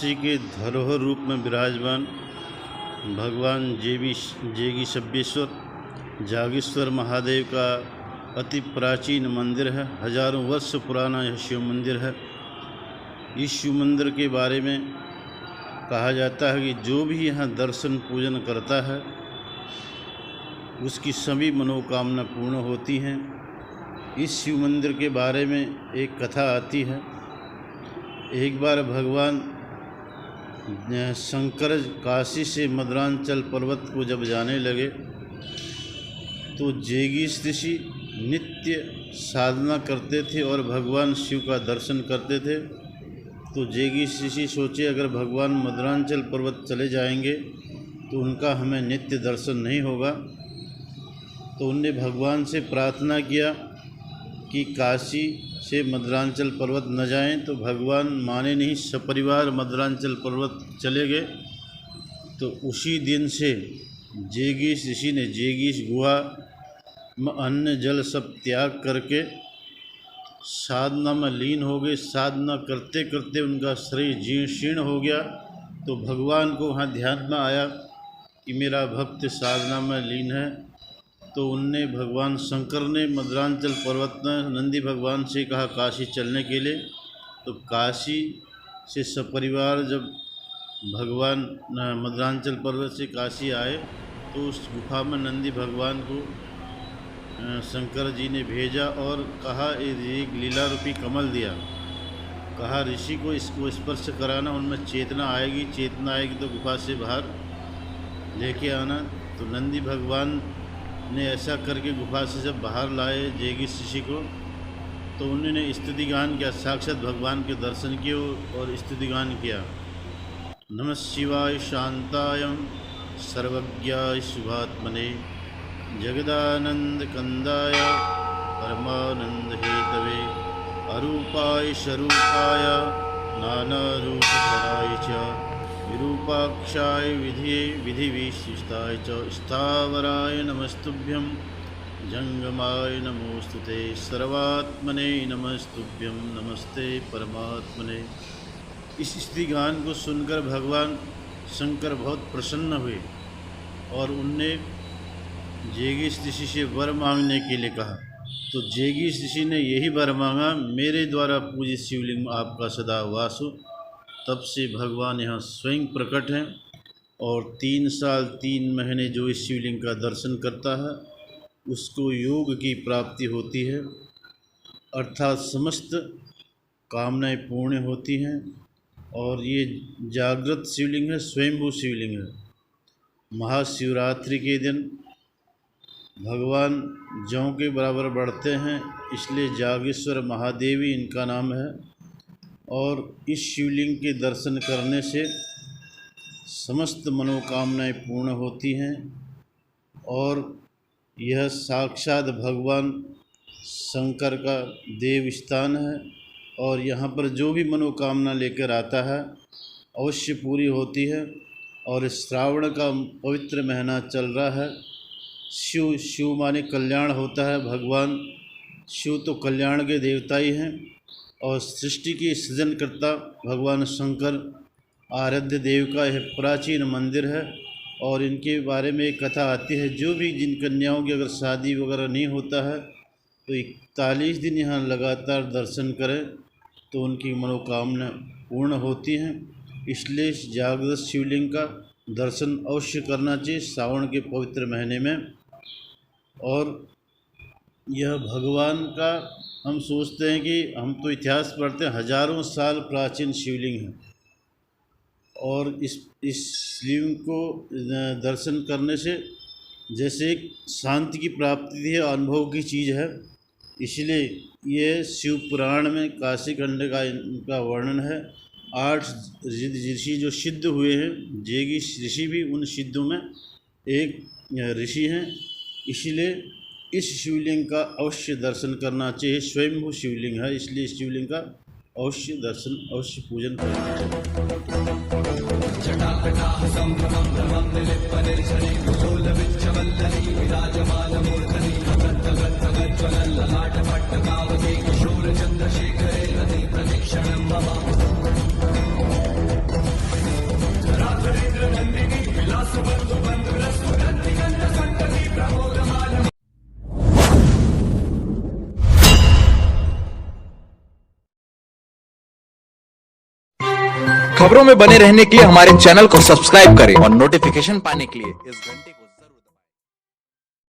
वाराणसी के धरोहर रूप में विराजमान भगवान जेगी सब्बेश्वर जागेश्वर महादेव का अति प्राचीन मंदिर है। हजारों वर्ष पुराना यह शिव मंदिर है। इस शिव मंदिर के बारे में कहा जाता है कि जो भी यहाँ दर्शन पूजन करता है उसकी सभी मनोकामना पूर्ण होती हैं। इस शिव मंदिर के बारे में एक कथा आती है। एक बार भगवान शंकर काशी से मदरांचल पर्वत को जब जाने लगे तो जेगीश ऋषि नित्य साधना करते थे और भगवान शिव का दर्शन करते थे। तो जेगीश ऋषि सोचे अगर भगवान मदरांचल पर्वत चले जाएंगे तो उनका हमें नित्य दर्शन नहीं होगा। तो उनने भगवान से प्रार्थना किया कि काशी से मदरांचल पर्वत न जाएं। तो भगवान माने नहीं, सपरिवार मदरांचल पर्वत चले गए। तो उसी दिन से जेगीश ऋषि ने जेगीश गुहा में अन्न जल सब त्याग करके साधना में लीन हो गए। साधना करते करते उनका शरीर जीर्ण शीर्ण हो गया। तो भगवान को वहाँ ध्यान में आया कि मेरा भक्त साधना में लीन है। तो उनने भगवान शंकर ने मदरांचल पर्वत में नंदी भगवान से कहा काशी चलने के लिए। तो काशी से सपरिवार जब भगवान मदरांचल पर्वत से काशी आए तो उस गुफा में नंदी भगवान को शंकर जी ने भेजा और कहा एक लीला रूपी कमल दिया। कहा ऋषि को इसको स्पर्श कराना, उनमें चेतना आएगी, चेतना आएगी तो गुफा से बाहर लेके आना। तो नंदी भगवान ने ऐसा करके गुफा से जब बाहर लाए जेगीश ऋषि को तो उन्होंने स्तुति गान किया, साक्षात भगवान के दर्शन किए और स्तुति गान किया। नमः शिवाय शांताय सर्वज्ञाय शुभात्मने जगदानंद कंदाय परमानंद हेतवे अरूपाय स्वरूपाय नानारूपधराय च विरूपाक्षाय विधिविशिष्टाय च स्थावराय नमस्तुभ्यं जंगमाय नमोस्तुते सर्वात्मने नमस्तुभ्यं नमस्ते परमात्मने। इस स्तुति गान को सुनकर भगवान शंकर बहुत प्रसन्न हुए और उनने जेगीश ऋषि से वर मांगने के लिए कहा। तो जेगीश ऋषि ने यही वर मांगा, मेरे द्वारा पूजित शिवलिंग में आपका सदा वास हो। तब से भगवान यहाँ स्वयं प्रकट हैं और 3 साल 3 महीने जो इस शिवलिंग का दर्शन करता है उसको योग की प्राप्ति होती है, अर्थात समस्त कामनाएं पूर्ण होती हैं। और ये जागृत शिवलिंग है, स्वयंभू शिवलिंग है। महाशिवरात्रि के दिन भगवान जौ के बराबर बढ़ते हैं, इसलिए जागेश्वर महादेवी इनका नाम है। और इस शिवलिंग के दर्शन करने से समस्त मनोकामनाएं पूर्ण होती हैं और यह साक्षात भगवान शंकर का देव स्थान है। और यहाँ पर जो भी मनोकामना लेकर आता है अवश्य पूरी होती है। और श्रावण का पवित्र महीना चल रहा है। शिव माने कल्याण होता है। भगवान शिव तो कल्याण के देवता ही हैं और सृष्टि की सृजनकर्ता भगवान शंकर आराध्य देव का यह प्राचीन मंदिर है। और इनके बारे में एक कथा आती है, जो भी जिन कन्याओं की अगर शादी वगैरह नहीं होता है तो 41 दिन यहाँ लगातार दर्शन करें तो उनकी मनोकामना पूर्ण होती हैं। इसलिए जागृत शिवलिंग का दर्शन अवश्य करना चाहिए सावन के पवित्र महीने में। और यह भगवान का हम सोचते हैं कि हम तो इतिहास पढ़ते हैं, हजारों साल प्राचीन शिवलिंग है और इस शिवलिंग को दर्शन करने से जैसे एक शांति की प्राप्ति है, अनुभव की चीज़ है। इसलिए ये शिव पुराण में काशी खंड का इनका वर्णन है। 8 ऋषि जो सिद्ध हुए हैं, जेगीश ऋषि भी उन सिद्धों में एक ऋषि हैं। इसलिए इस शिवलिंग का अवश्य दर्शन करना चाहिए। स्वयंभू शिवलिंग है, इसलिए इस शिवलिंग का अवश्य दर्शन अवश्य पूजन करना चाहिए। खबरों में बने रहने के लिए हमारे चैनल को सब्सक्राइब करें और नोटिफिकेशन पाने के लिए इस घंटे